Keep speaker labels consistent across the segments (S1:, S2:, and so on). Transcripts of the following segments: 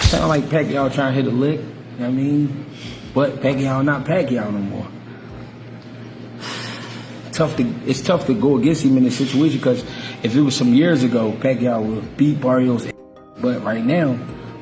S1: Sound like Pacquiao trying to hit a lick, you know what I mean? But Pacquiao not Pacquiao no more. It's tough to go against him in this situation because if it was some years ago, Pacquiao would beat Barrios. But right now,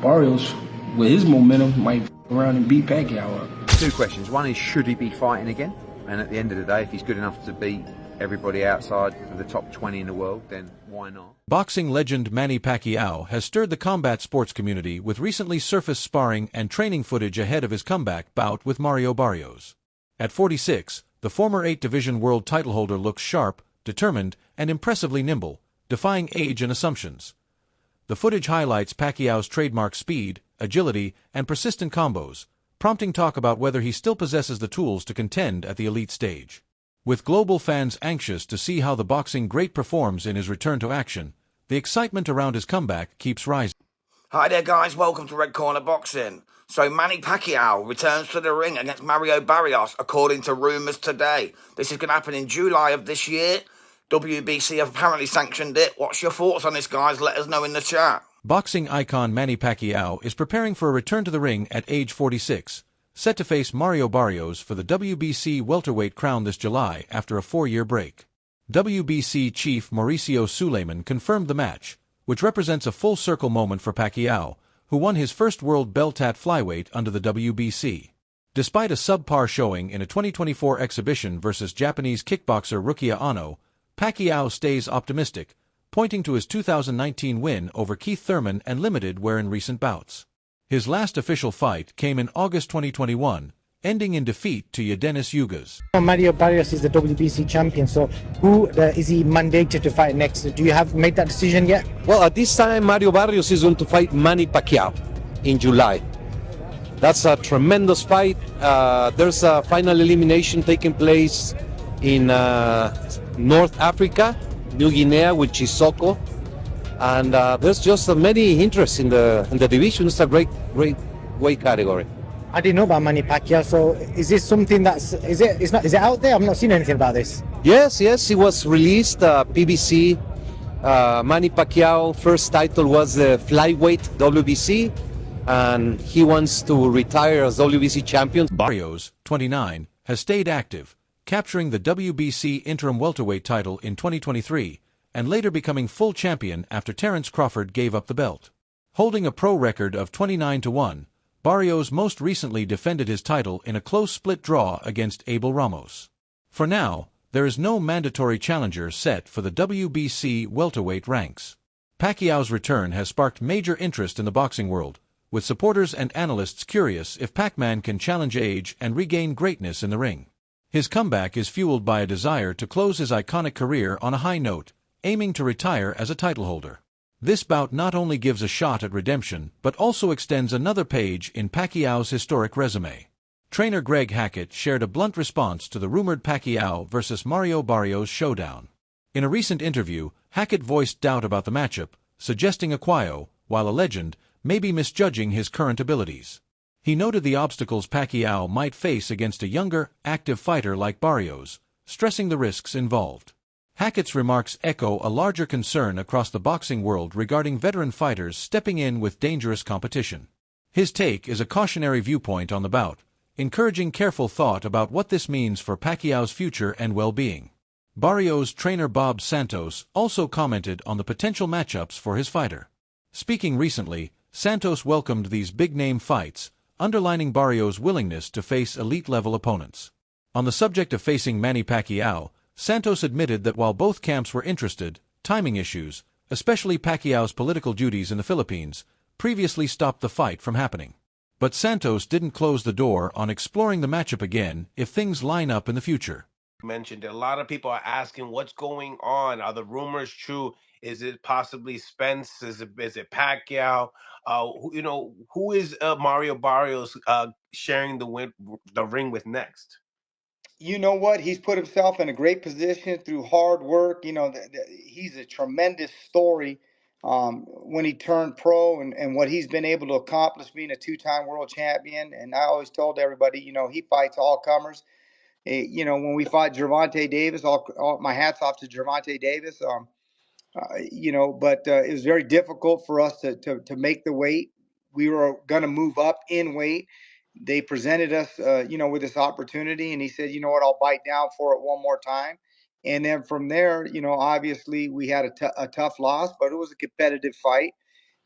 S1: Barrios, with his momentum, might around and beat Pacquiao up.
S2: Two questions. One is, should he be fighting again? And at the end of the day, if he's good enough to beat everybody outside of the top 20 in the world, then why not?
S3: Boxing legend Manny Pacquiao has stirred the combat sports community with recently surfaced sparring and training footage ahead of his comeback bout with Mario Barrios. At 46, the former 8-division world title holder looks sharp, determined, and impressively nimble, defying age and assumptions. The footage highlights Pacquiao's trademark speed, agility, and persistent combos, prompting talk about whether he still possesses the tools to contend at the elite stage. With global fans anxious to see how the boxing great performs in his return to action, the excitement around his comeback keeps rising.
S4: Hi there guys, welcome to Red Corner Boxing. So Manny Pacquiao returns to the ring against Mario Barrios according to rumours today. This is going to happen in July of this year. WBC have apparently sanctioned it. What's your thoughts on this, guys? Let us know in the chat.
S3: Boxing icon Manny Pacquiao is preparing for a return to the ring at age 46, set to face Mario Barrios for the WBC welterweight crown this July after a 4-year break. WBC chief Mauricio Suleiman confirmed the match, which represents a full-circle moment for Pacquiao, who won his first world belt at flyweight under the WBC. Despite a subpar showing in a 2024 exhibition versus Japanese kickboxer Rukia Ano, Pacquiao stays optimistic, pointing to his 2019 win over Keith Thurman and limited wear in recent bouts. His last official fight came in August 2021, ending in defeat to Yadenis Ugas.
S5: Mario Barrios is the WBC champion, so who is he mandated to fight next? Do you have made that decision yet?
S6: Well, at this time, Mario Barrios is going to fight Manny Pacquiao in July. That's a tremendous fight. There's a final elimination taking place in North Africa, New Guinea with Chisoko. And there's just many interests in the division. It's a great weight category.
S5: I didn't know about Manny Pacquiao, so is this something is it out there? I've not seen anything about this.
S6: Yes, it was released, PBC. Manny Pacquiao first title was the flyweight WBC, and he wants to retire as WBC champion.
S3: Barrios, 29, has stayed active, capturing the WBC interim welterweight title in 2023, and later becoming full champion after Terence Crawford gave up the belt. Holding a pro record of 29-1, Barrios most recently defended his title in a close split draw against Abel Ramos. For now, there is no mandatory challenger set for the WBC welterweight ranks. Pacquiao's return has sparked major interest in the boxing world, with supporters and analysts curious if PacMan can challenge age and regain greatness in the ring. His comeback is fueled by a desire to close his iconic career on a high note, aiming to retire as a title holder. This bout not only gives a shot at redemption, but also extends another page in Pacquiao's historic resume. Trainer Greg Hackett shared a blunt response to the rumored Pacquiao versus Mario Barrios showdown. In a recent interview, Hackett voiced doubt about the matchup, suggesting Pacquiao, while a legend, may be misjudging his current abilities. He noted the obstacles Pacquiao might face against a younger, active fighter like Barrios, stressing the risks involved. Hackett's remarks echo a larger concern across the boxing world regarding veteran fighters stepping in with dangerous competition. His take is a cautionary viewpoint on the bout, encouraging careful thought about what this means for Pacquiao's future and well-being. Barrios' trainer Bob Santos also commented on the potential matchups for his fighter. Speaking recently, Santos welcomed these big-name fights, underlining Barrios' willingness to face elite-level opponents. On the subject of facing Manny Pacquiao, Santos admitted that while both camps were interested, timing issues, especially Pacquiao's political duties in the Philippines, previously stopped the fight from happening. But Santos didn't close the door on exploring the matchup again if things line up in the future.
S7: Mentioned a lot of people are asking what's going on. Are the rumors true? Is it possibly Spence? Is it Pacquiao? Who is Mario Barrios sharing the ring with next?
S8: You know what? He's put himself in a great position through hard work. He's a tremendous story when he turned pro and what he's been able to accomplish being a 2-time world champion. And I always told everybody, he fights all comers. When we fought Gervonta Davis, all my hats off to Gervonta Davis. But it was very difficult for us to make the weight. We were going to move up in weight. They presented us, with this opportunity, and he said, you know what, I'll bite down for it one more time. And then from there, obviously we had a tough loss, but it was a competitive fight.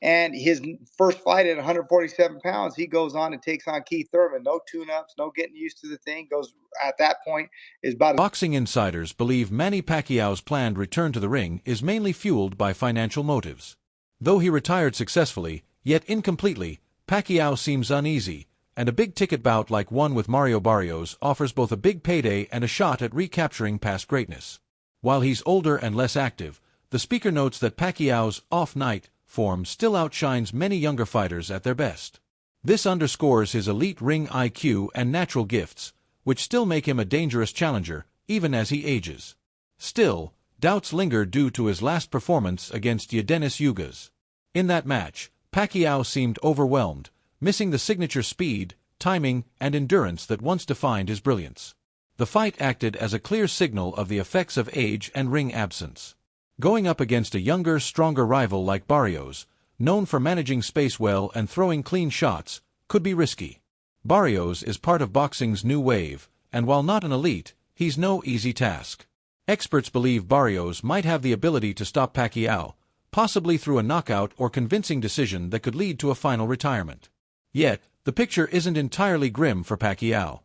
S8: And his first fight at 147 pounds, he goes on and takes on Keith Thurman. No tune-ups, no getting used to the thing. Goes at that point is about.
S3: Boxing insiders believe Manny Pacquiao's planned return to the ring is mainly fueled by financial motives. Though he retired successfully, yet incompletely, Pacquiao seems uneasy, and a big-ticket bout like one with Mario Barrios offers both a big payday and a shot at recapturing past greatness. While he's older and less active, the speaker notes that Pacquiao's off-night form still outshines many younger fighters at their best. This underscores his elite ring IQ and natural gifts, which still make him a dangerous challenger, even as he ages. Still, doubts linger due to his last performance against Yordenis Ugas. In that match, Pacquiao seemed overwhelmed, missing the signature speed, timing, and endurance that once defined his brilliance. The fight acted as a clear signal of the effects of age and ring absence. Going up against a younger, stronger rival like Barrios, known for managing space well and throwing clean shots, could be risky. Barrios is part of boxing's new wave, and while not an elite, he's no easy task. Experts believe Barrios might have the ability to stop Pacquiao, possibly through a knockout or convincing decision that could lead to a final retirement. Yet, the picture isn't entirely grim for Pacquiao.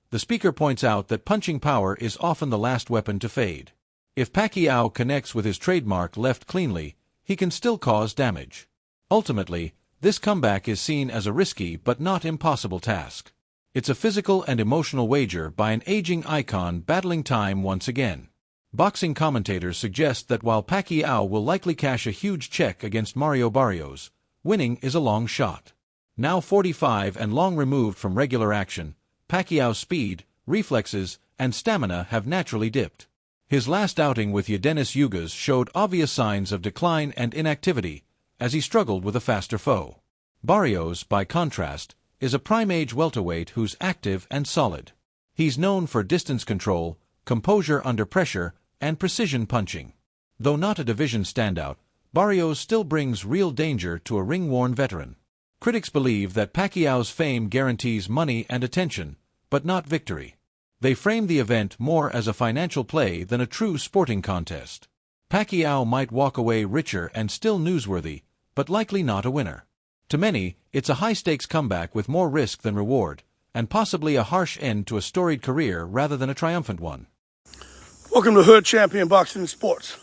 S3: The speaker points out that punching power is often the last weapon to fade. If Pacquiao connects with his trademark left cleanly, he can still cause damage. Ultimately, this comeback is seen as a risky but not impossible task. It's a physical and emotional wager by an aging icon battling time once again. Boxing commentators suggest that while Pacquiao will likely cash a huge check against Mario Barrios, winning is a long shot. Now 45 and long removed from regular action, Pacquiao's speed, reflexes, and stamina have naturally dipped. His last outing with Yordenis Ugas showed obvious signs of decline and inactivity, as he struggled with a faster foe. Barrios, by contrast, is a prime-age welterweight who's active and solid. He's known for distance control, composure under pressure, and precision punching. Though not a division standout, Barrios still brings real danger to a ring-worn veteran. Critics believe that Pacquiao's fame guarantees money and attention, but not victory. They frame the event more as a financial play than a true sporting contest. Pacquiao might walk away richer and still newsworthy, but likely not a winner. To many, it's a high-stakes comeback with more risk than reward, and possibly a harsh end to a storied career rather than a triumphant one.
S9: Welcome to Hood Champion Boxing and Sports.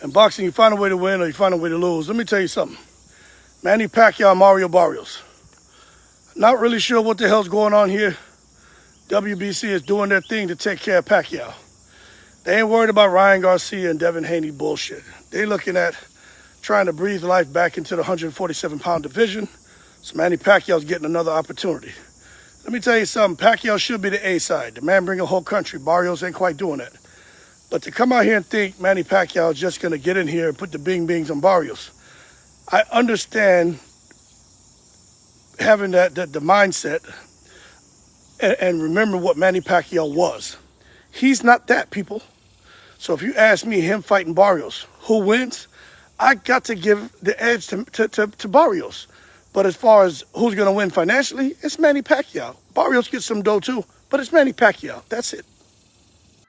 S9: In boxing, you find a way to win or you find a way to lose. Let me tell you something. Manny Pacquiao, Mario Barrios. Not really sure what the hell's going on here. WBC is doing their thing to take care of Pacquiao. They ain't worried about Ryan Garcia and Devin Haney bullshit. They looking at trying to breathe life back into the 147-pound division. So Manny Pacquiao's getting another opportunity. Let me tell you something. Pacquiao should be the A side. The man bring a whole country. Barrios ain't quite doing that. But to come out here and think Manny Pacquiao is just going to get in here and put the bing-bings on Barrios, I understand having the mindset and remember what Manny Pacquiao was. He's not that, people. So if you ask me, him fighting Barrios, who wins? I got to give the edge to Barrios. But as far as who's going to win financially, it's Manny Pacquiao. Barrios gets some dough too, but it's Manny Pacquiao. That's it.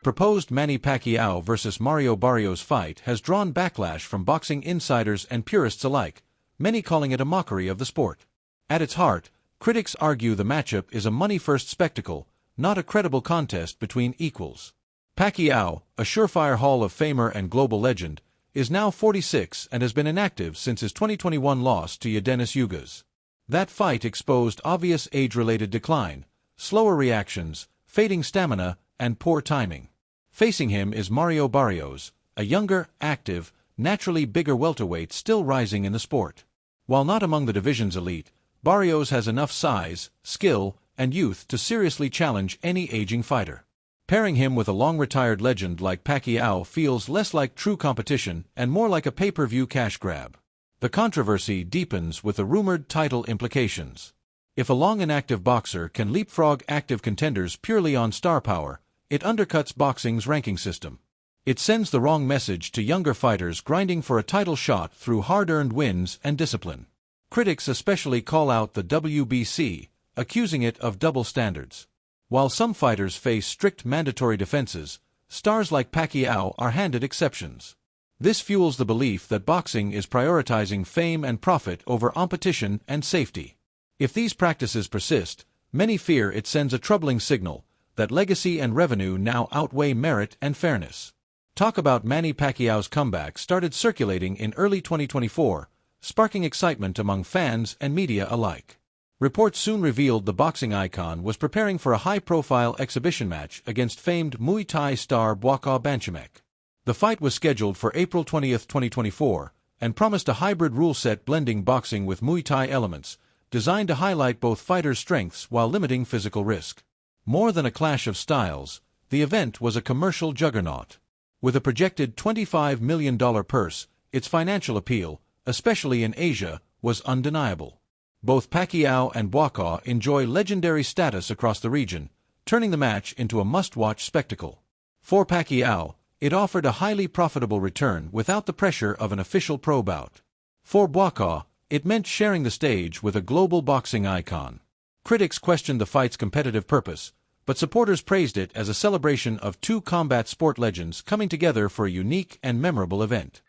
S3: Proposed Manny Pacquiao versus Mario Barrios fight has drawn backlash from boxing insiders and purists alike, many calling it a mockery of the sport. At its heart, critics argue the matchup is a money-first spectacle, not a credible contest between equals. Pacquiao, a surefire Hall of Famer and global legend, is now 46 and has been inactive since his 2021 loss to Yordenis Ugas. That fight exposed obvious age-related decline, slower reactions, fading stamina, and poor timing. Facing him is Mario Barrios, a younger, active, naturally bigger welterweight still rising in the sport. While not among the division's elite, Barrios has enough size, skill, and youth to seriously challenge any aging fighter. Pairing him with a long-retired legend like Pacquiao feels less like true competition and more like a pay-per-view cash grab. The controversy deepens with the rumored title implications. If a long and active boxer can leapfrog active contenders purely on star power, it undercuts boxing's ranking system. It sends the wrong message to younger fighters grinding for a title shot through hard-earned wins and discipline. Critics especially call out the WBC, accusing it of double standards. While some fighters face strict mandatory defenses, stars like Pacquiao are handed exceptions. This fuels the belief that boxing is prioritizing fame and profit over competition and safety. If these practices persist, many fear it sends a troubling signal that legacy and revenue now outweigh merit and fairness. Talk about Manny Pacquiao's comeback started circulating in early 2024, sparking excitement among fans and media alike. Reports soon revealed the boxing icon was preparing for a high-profile exhibition match against famed Muay Thai star Pacquiao Banchamek. The fight was scheduled for April 20, 2024, and promised a hybrid rule set blending boxing with Muay Thai elements, designed to highlight both fighters' strengths while limiting physical risk. More than a clash of styles, the event was a commercial juggernaut. With a projected $25 million purse, its financial appeal, especially in Asia, was undeniable. Both Pacquiao and Pacquiao enjoy legendary status across the region, turning the match into a must-watch spectacle. For Pacquiao, it offered a highly profitable return without the pressure of an official pro bout. For Pacquiao, it meant sharing the stage with a global boxing icon. Critics questioned the fight's competitive purpose, but supporters praised it as a celebration of two combat sport legends coming together for a unique and memorable event.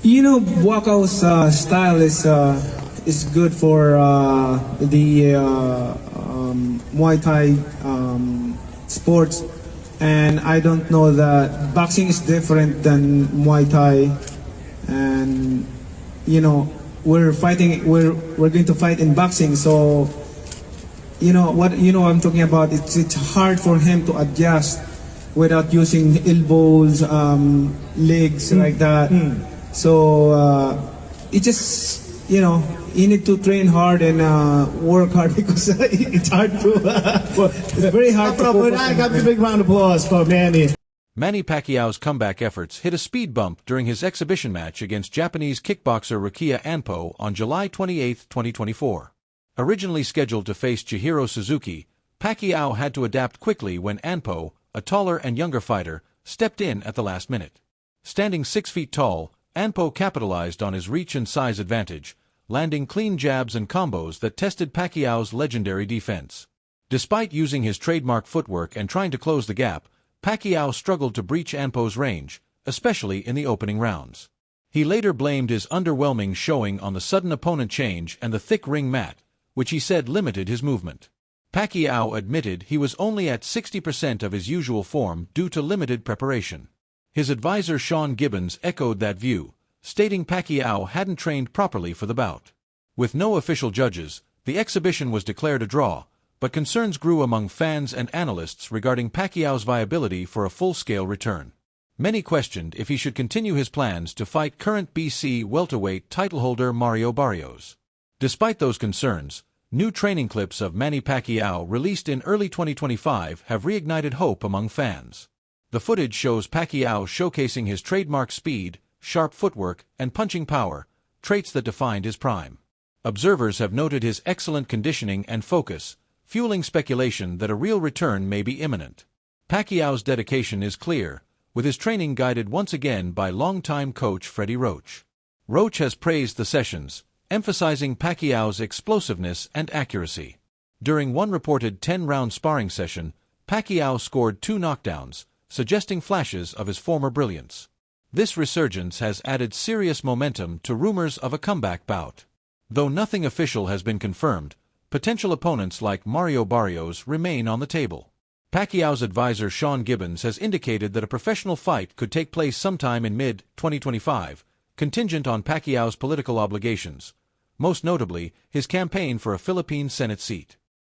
S10: You know, Pacquiao's style is good for the Muay Thai sports, and I don't know that boxing is different than Muay Thai, and you know we're going to fight in boxing, so you know what I'm talking about. It's hard for him to adjust without using elbows, legs like that. So it just, you need to train hard and work hard because it's hard to. It's very hard to focus. I got a big round of applause for Manny.
S3: Manny Pacquiao's comeback efforts hit a speed bump during his exhibition match against Japanese kickboxer Rukia Anpo on July 28, 2024. Originally scheduled to face Chihiro Suzuki, Pacquiao had to adapt quickly when Anpo, a taller and younger fighter, stepped in at the last minute. Standing 6 feet tall, Anpo capitalized on his reach and size advantage, landing clean jabs and combos that tested Pacquiao's legendary defense. Despite using his trademark footwork and trying to close the gap, Pacquiao struggled to breach Anpo's range, especially in the opening rounds. He later blamed his underwhelming showing on the sudden opponent change and the thick ring mat, which he said limited his movement. Pacquiao admitted he was only at 60% of his usual form due to limited preparation. His advisor Sean Gibbons echoed that view, stating Pacquiao hadn't trained properly for the bout. With no official judges, the exhibition was declared a draw, but concerns grew among fans and analysts regarding Pacquiao's viability for a full-scale return. Many questioned if he should continue his plans to fight current BC welterweight titleholder Mario Barrios. Despite those concerns, new training clips of Manny Pacquiao released in early 2025 have reignited hope among fans. The footage shows Pacquiao showcasing his trademark speed, sharp footwork, and punching power, traits that defined his prime. Observers have noted his excellent conditioning and focus, fueling speculation that a real return may be imminent. Pacquiao's dedication is clear, with his training guided once again by longtime coach Freddie Roach. Roach has praised the sessions, emphasizing Pacquiao's explosiveness and accuracy. During one reported 10-round sparring session, Pacquiao scored 2 knockdowns, suggesting flashes of his former brilliance. This resurgence has added serious momentum to rumors of a comeback bout. Though nothing official has been confirmed, potential opponents like Mario Barrios remain on the table. Pacquiao's advisor Sean Gibbons has indicated that a professional fight could take place sometime in mid-2025, contingent on Pacquiao's political obligations, most notably his campaign for a Philippine Senate seat.